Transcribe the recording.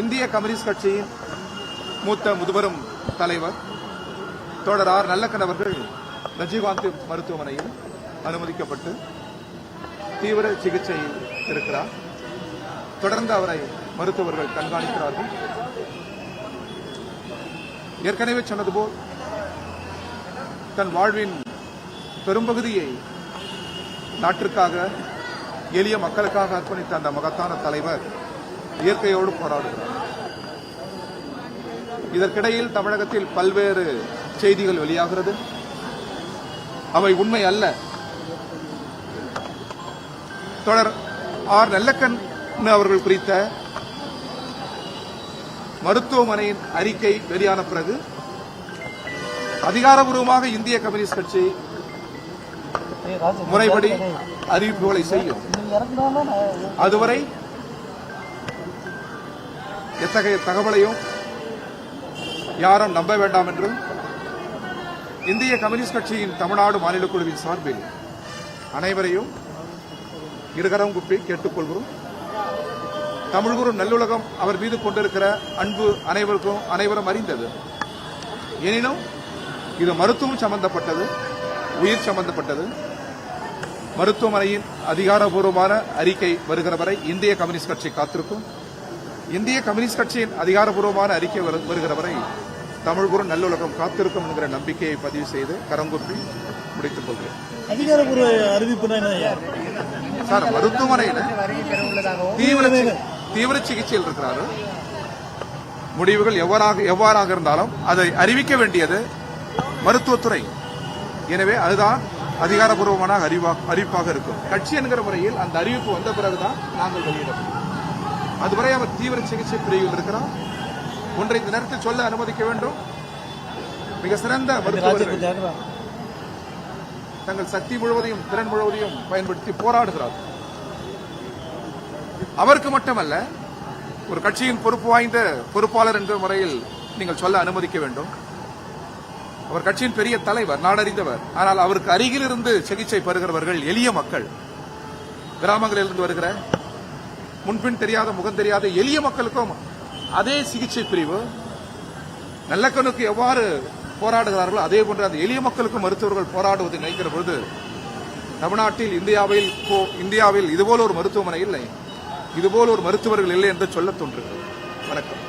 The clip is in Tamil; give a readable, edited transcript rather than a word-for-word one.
இந்திய கம்யூனிஸ்ட் கட்சியின் மூத்த முதுபெரும் தலைவர் தோழர் ஆர் நல்லக்கண் அவர்கள் ரஜீவ்காந்தி மருத்துவமனையில் அனுமதிக்கப்பட்டு தீவிர சிகிச்சையில் இருக்கிறார். தொடர்ந்து அவரை மருத்துவர்கள் கண்காணிக்கிறார்கள். ஏற்கனவே சொன்னது போல் தன் வாழ்வின் பெரும்பகுதியை நாட்டிற்காக எளிய மக்களுக்காக அர்ப்பணித்த அந்த மகத்தான தலைவர் இயற்கையோடு போராடுகிறார். இதற்கிடையில் தமிழகத்தில் பல்வேறு செய்திகள் வெளியாகிறது. அவை உண்மை அல்ல. தொடர் ஆர் நல்லக்கண் அவர்கள் குறித்த மருத்துவமனையின் அறிக்கை வெளியான பிறகு அதிகாரப்பூர்வமாக இந்திய கம்யூனிஸ்ட் கட்சி முறைப்படி அறிவிப்புகளை செய்யும். அதுவரை எத்தகைய தகவலையும் யாரும் நம்ப வேண்டாம் என்று இந்திய கம்யூனிஸ்ட் கட்சியின் தமிழ்நாடு மாநில குழுவின் சார்பில் அனைவரையும் இருகரம் குப்பி கேட்டுக்கொள்கிறோம். தமிழ்குரு நல்லுலகம் அவர் மீது கொண்டிருக்கிற அன்பு அனைவரும் அறிந்தது. எனினும் இது மருத்துவம் சம்பந்தப்பட்டது, உயிர் சம்பந்தப்பட்டது. மருத்துவமனையின் அதிகாரப்பூர்வமான அறிக்கை வருகிற வரை இந்திய கம்யூனிஸ்ட் கட்சி காத்திருக்கும். இந்திய கம்யூனிஸ்ட் கட்சியின் அதிகாரப்பூர்வமான அறிக்கை வருகிற வரை தமிழ்குரு நல்லுலகம் காத்திருக்கும் என்கிற நம்பிக்கையை பதிவு செய்து கரங்குப்பி முடித்துக் கொள்கிறேன். அதிகாரப்பூர்வ அறிவிப்பு சார், மருத்துவமனையில் தீவிர சிகிச்சையில் இருக்கிறாரு. முடிவுகள் எவ்வாறாக இருந்தாலும் அதை அறிவிக்க வேண்டியது மருத்துவத்துறை. எனவே அதுதான் அதிகாரப்பூர்வமான அறிவிப்பாக இருக்கும். கட்சி என்கிற முறையில் அந்த அறிவிப்பு வந்த பிறகுதான் நாங்கள் வெளியிடப்படும். அதுவரை அவர் தீவிர சிகிச்சை பிரிவில் இருக்கிறார். ஒன்றை இந்த நேரத்தில் சொல்ல அனுமதிக்க வேண்டும். மிக சிறந்த மருத்துவர்கள் தங்கள் சக்தி முழுவதையும் திறன் முழுவதையும் பயன்படுத்தி போராடுகிறார். அவருக்கு மட்டுமல்ல, ஒரு கட்சியின் பொறுப்பு வாய்ந்த பொறுப்பாளர் என்ற முறையில் நீங்கள் சொல்ல அனுமதிக்க வேண்டும். அவர் கட்சியின் பெரிய தலைவர், நாடறிந்தவர். ஆனால் அவருக்கு அருகில் இருந்து சிகிச்சை பெறுகிறவர்கள் எளிய மக்கள், கிராமங்களில் இருந்து வருகிற முன்பின் தெரியாத முகம் தெரியாத எளிய மக்களுக்கும் அதே சிகிச்சை பிரிவு நல்லக்கண்ணுக்கு எவ்வாறு போராடுகிறார்களோ அதே போன்று அந்த எளிய மக்களுக்கும் மருத்துவர்கள் போராடுவதை நினைக்கிற பொழுது தமிழ்நாட்டில் இந்தியாவில் இதுபோல ஒரு மருத்துவமனை இல்லை, இதுபோல ஒரு மருத்துவர்கள் இல்லை என்று சொல்ல தோன்றுகிறது. வணக்கம்.